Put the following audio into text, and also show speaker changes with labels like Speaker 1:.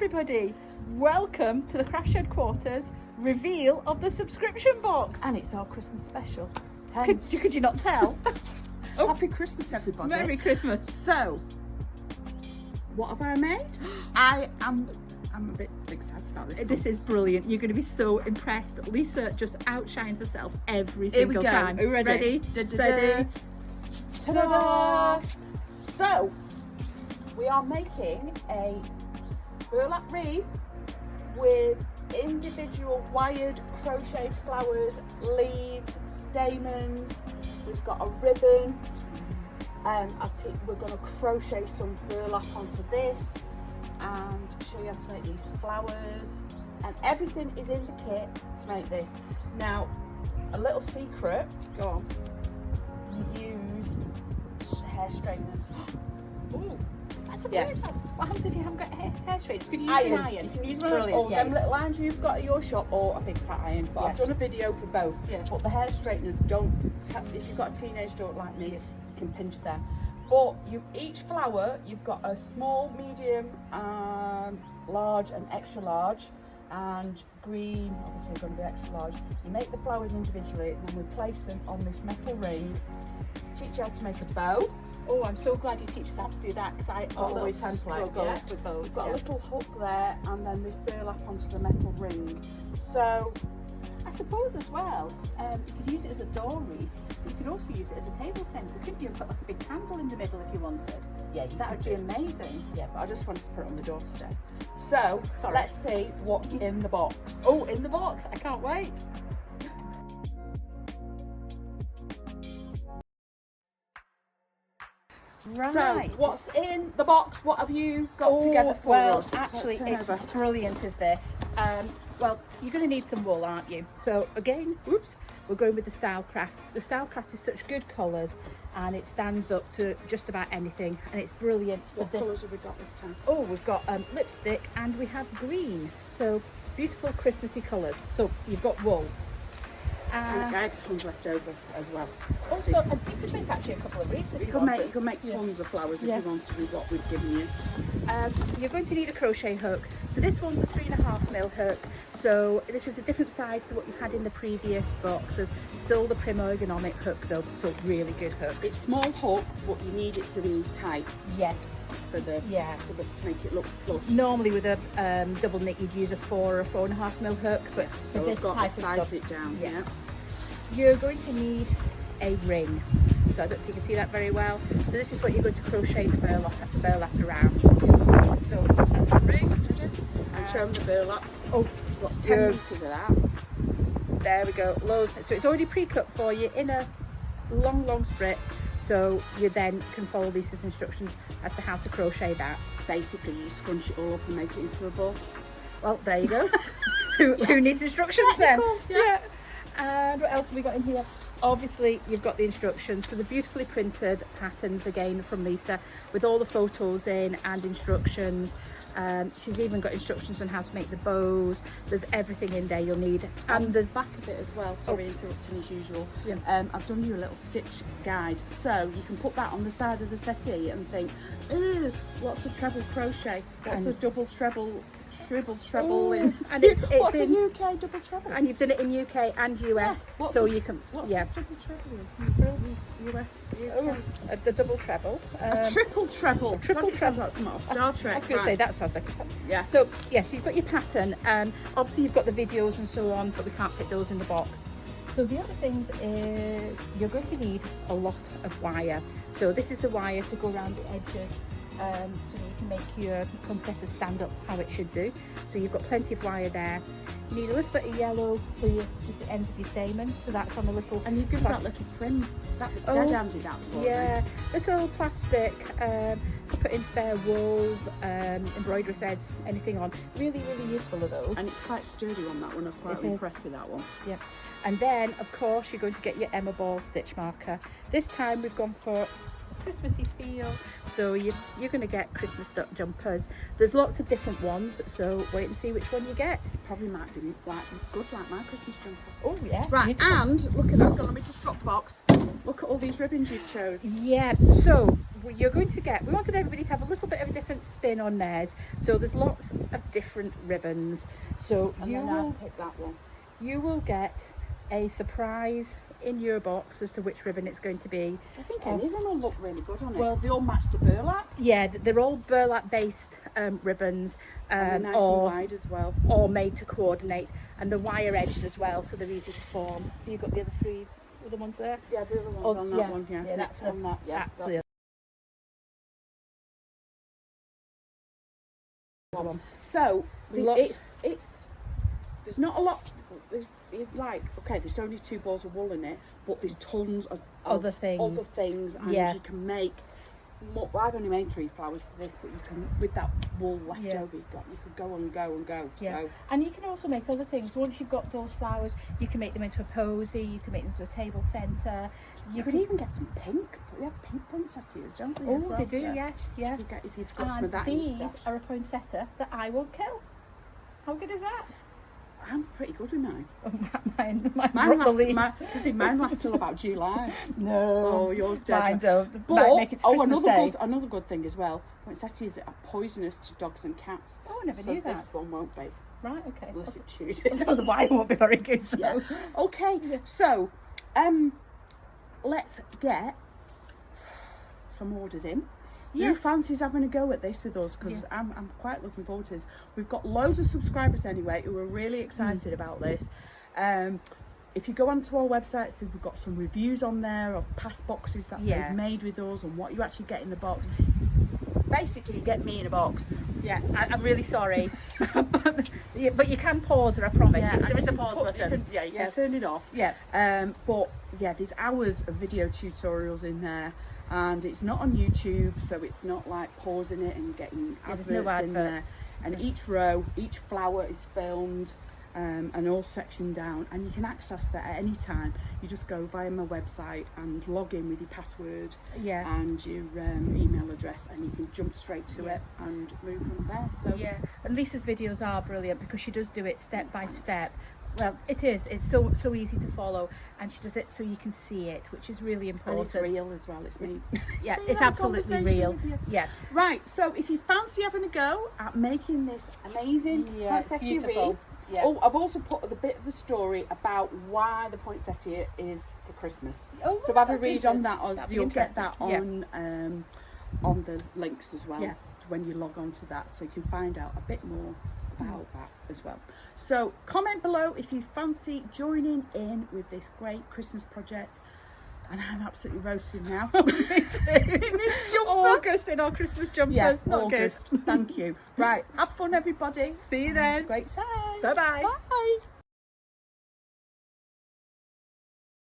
Speaker 1: everybody, welcome to the Craft Shed Quarters reveal of the subscription box.
Speaker 2: And it's our Christmas special.
Speaker 1: Could you not tell?
Speaker 2: Oh. Happy Christmas, everybody.
Speaker 1: Merry Christmas.
Speaker 2: So, what have I made? I'm a bit excited about this.
Speaker 1: This is brilliant. You're going to be so impressed. Lisa just outshines herself every single time. Are you ready? Steady.
Speaker 2: Ta-da! So, we are making a burlap wreath with individual wired crocheted flowers, leaves, stamens. We've got a ribbon. We're going to crochet some burlap onto this and show you how to make these flowers. And everything is in the kit to make this. Now, a little secret.
Speaker 1: Go on.
Speaker 2: You use hair straighteners.
Speaker 1: Ooh. That's a brilliant. What happens if you haven't got hair straight? You can use an iron.
Speaker 2: You can use
Speaker 1: brilliant.
Speaker 2: Or them little irons you've got at your shop, or a big fat iron. But I've done a video for both.
Speaker 1: Yeah.
Speaker 2: But the hair straighteners don't. If you've got a teenage daughter like me, you can pinch them. But each flower, you've got a small, medium, large, and extra large, and green. Obviously, going to be extra large. You make the flowers individually, and then we place them on this metal ring. Teach you how to make a bow.
Speaker 1: Oh, I'm so glad you teach us how to do that, because I always struggle with those.
Speaker 2: You've got a little hook there, and then this burlap onto the metal ring. So,
Speaker 1: I suppose as well, you could use it as a door wreath. You could also use it as a table centre, couldn't you? And put like a big candle in the middle if you wanted.
Speaker 2: Yeah,
Speaker 1: that would be amazing.
Speaker 2: Yeah, but I just wanted to put it on the door today. So, let's see what's in the box.
Speaker 1: Oh, in the box! I can't wait. Right.
Speaker 2: So, what's in the box? What have you got together for us?
Speaker 1: Well, actually, it's brilliant as this. Well, you're going to need some wool, aren't you? So again, we're going with the Stylecraft. The Stylecraft is such good colours, and it stands up to just about anything, and it's brilliant.
Speaker 2: What colours have we got this time?
Speaker 1: Oh, we've got lipstick, and we have green. So beautiful Christmassy colours. So you've got wool.
Speaker 2: And I had tons left over as well.
Speaker 1: Also, and you could make actually a couple of wreaths if you want.
Speaker 2: You can make tons of flowers if you wanted with what we've given you.
Speaker 1: You're going to need a crochet hook. So this one's a 3.5mm hook. So this is a different size to what you've had in the previous boxes. Still the Prim ergonomic hook though, so really good hook.
Speaker 2: It's small hook, but you need it to be tight.
Speaker 1: Yes.
Speaker 2: For the to make it look plush.
Speaker 1: Normally with a double knit you'd use a 4 or 4.5mm hook, but for this type of
Speaker 2: size it down. Yeah.
Speaker 1: You're going to need a ring. So I don't know if you can see that very well. So this is what you're going to crochet the burlap around. So that's the ring.
Speaker 2: And show them the burlap.
Speaker 1: Oh,
Speaker 2: got 10 meters of that.
Speaker 1: There we go. Loads. So it's already pre-cut for you in a long strip. So you then can follow Lisa's instructions as to how to crochet that.
Speaker 2: Basically, you scrunch it all up and make it into a ball.
Speaker 1: Well, there you go. Who needs instructions then? Yeah. And what else have we got in here? Obviously, you've got the instructions. So the beautifully printed patterns again from Lisa with all the photos in and instructions. She's even got instructions on how to make the bows. There's everything in there you'll need.
Speaker 2: And there's back of it as well. Sorry, interrupting as usual. Yeah. I've done you a little stitch guide. So you can put that on the side of the settee and think, ooh, lots of treble crochet. What's a double treble? Treble in.
Speaker 1: And it's
Speaker 2: what's
Speaker 1: in
Speaker 2: a UK double treble?
Speaker 1: And you've done it in UK and US, so you can.
Speaker 2: What's a double treble in? US.
Speaker 1: The double treble.
Speaker 2: A triple treble.
Speaker 1: Triple treble.
Speaker 2: Sounds like some Star Trek.
Speaker 1: I was going to say that sounds like.
Speaker 2: Yeah.
Speaker 1: So yes, you've got your pattern. Obviously you've got the videos and so on, but we can't fit those in the box. So the other things is you're going to need a lot of wire. So this is the wire to go around the edges. So you can make your poinsettia stand up how it should do. So you've got plenty of wire there. You need a little bit of yellow for just the ends of your stamens, so that's on a little.
Speaker 2: And you give that little prim. That was Dad did that for
Speaker 1: me. Little plastic. Put in spare wool, embroidery threads, anything on. Really useful of those.
Speaker 2: And it's quite sturdy on that one. I'm quite impressed with that one.
Speaker 1: Yeah. And then of course you're going to get your Emma Ball stitch marker. This time we've gone for Christmassy feel. So you're going to get Christmas duck jumpers. There's lots of different ones, so wait and see which one you get.
Speaker 2: Probably might be good like my Christmas jumper.
Speaker 1: Oh yeah.
Speaker 2: Right,
Speaker 1: beautiful.
Speaker 2: and look at that. Let me just drop the box. Look at all these ribbons you've chosen.
Speaker 1: Yeah, so you're going to get, we wanted everybody to have a little bit of a different spin on theirs. So there's lots of different ribbons. So
Speaker 2: And then I'll pick that one.
Speaker 1: you will get a surprise in your box as to which ribbon it's going to be.
Speaker 2: I think any of them will look really good on it.
Speaker 1: Well,
Speaker 2: they all match the burlap.
Speaker 1: Yeah, they're all burlap based ribbons,
Speaker 2: And they're nice and wide as well.
Speaker 1: or made to coordinate, and they're wire edged as well, so they're easy to form. Have you got the other three other ones there?
Speaker 2: Yeah, the other one's
Speaker 1: Oh,
Speaker 2: on that
Speaker 1: yeah.
Speaker 2: one. Yeah,
Speaker 1: Yeah, that's
Speaker 2: on that. Yeah,
Speaker 1: That's the other one.
Speaker 2: So
Speaker 1: Lots.
Speaker 2: it's there's not a lot. It's like, okay, there's only 2 balls of wool in it, but there's tons of
Speaker 1: Other things.
Speaker 2: and
Speaker 1: Yeah.
Speaker 2: you can make more. Well, I've only made 3 flowers for this, but you can, with that wool left
Speaker 1: Yeah.
Speaker 2: over, you could go and go and go.
Speaker 1: Yeah.
Speaker 2: So
Speaker 1: And you can also make other things. Once you've got those flowers, you can make them into a posy, you can make them into a table centre.
Speaker 2: you can even get some pink. They have pink poinsettias, don't they?
Speaker 1: Oh,
Speaker 2: as well?
Speaker 1: they do,
Speaker 2: Yeah.
Speaker 1: yes, yeah.
Speaker 2: You get, if you've got some of
Speaker 1: And
Speaker 2: that in
Speaker 1: these
Speaker 2: your stash.
Speaker 1: are a poinsettia that I won't kill. How good is that?
Speaker 2: I'm pretty good with mine.
Speaker 1: Mine
Speaker 2: Mine
Speaker 1: broke the leaves.
Speaker 2: mine lasts till about July.
Speaker 1: No.
Speaker 2: Oh, yours dead.
Speaker 1: Mine don't.
Speaker 2: But,
Speaker 1: Might make it to Christmas Day.
Speaker 2: another good thing as well, poinsettias are poisonous to dogs and cats.
Speaker 1: Oh, I never
Speaker 2: So
Speaker 1: knew that.
Speaker 2: this one won't be,
Speaker 1: Right, okay.
Speaker 2: unless it chewed it.
Speaker 1: So the wire won't be very good though.
Speaker 2: Yeah. Okay, so let's get some orders in. Who
Speaker 1: Yes.
Speaker 2: fancies having a go at this with us? Because I'm quite looking forward to this. We've got loads of subscribers anyway who are really excited about this. If you go onto our website, so we've got some reviews on there of past boxes that they've made with us and what you actually get in the box. Basically, you get me in a box.
Speaker 1: Yeah, I'm really sorry. But you can pause her, I promise.
Speaker 2: Yeah,
Speaker 1: There is a
Speaker 2: you
Speaker 1: pause
Speaker 2: can
Speaker 1: button.
Speaker 2: you can turn it off.
Speaker 1: Yeah.
Speaker 2: But yeah, there's hours of video tutorials in there, and it's not on YouTube, so it's not like pausing it and getting adverts,
Speaker 1: there's no
Speaker 2: in there.
Speaker 1: adverts.
Speaker 2: And each row, each flower is filmed and all sectioned down, and you can access that at any time. You just go via my website and log in with your password and your email address, and you can jump straight to it and move from there. So
Speaker 1: Yeah, and Lisa's videos are brilliant because she does do it step by step. Well, it is. It's so easy to follow, and she does it so you can see it, which is really
Speaker 2: and
Speaker 1: important.
Speaker 2: it's real as well. It's me.
Speaker 1: Yeah,
Speaker 2: me
Speaker 1: it's
Speaker 2: having
Speaker 1: absolutely
Speaker 2: conversation
Speaker 1: real.
Speaker 2: with you.
Speaker 1: Yeah.
Speaker 2: Right, so if you fancy having a go at making this amazing poinsettia
Speaker 1: beautiful.
Speaker 2: wreath,
Speaker 1: Yeah.
Speaker 2: oh, I've also put the bit of the story about why the poinsettia is for Christmas.
Speaker 1: Oh,
Speaker 2: So have a
Speaker 1: that's
Speaker 2: read
Speaker 1: interesting.
Speaker 2: on that, or
Speaker 1: That'd be
Speaker 2: you'll get that
Speaker 1: interesting.
Speaker 2: on the links as well
Speaker 1: Yeah.
Speaker 2: when you log on to that, so you can find out a bit more about that as well. So comment below if you fancy joining in with this great Christmas project. And I'm absolutely roasted now.
Speaker 1: Me too.
Speaker 2: In this jumper.
Speaker 1: August in our Christmas jumpers.
Speaker 2: Yes,
Speaker 1: Not
Speaker 2: August. Thank you. Right, have fun, everybody.
Speaker 1: See you then.
Speaker 2: Great time.
Speaker 1: Bye-bye.
Speaker 2: Bye.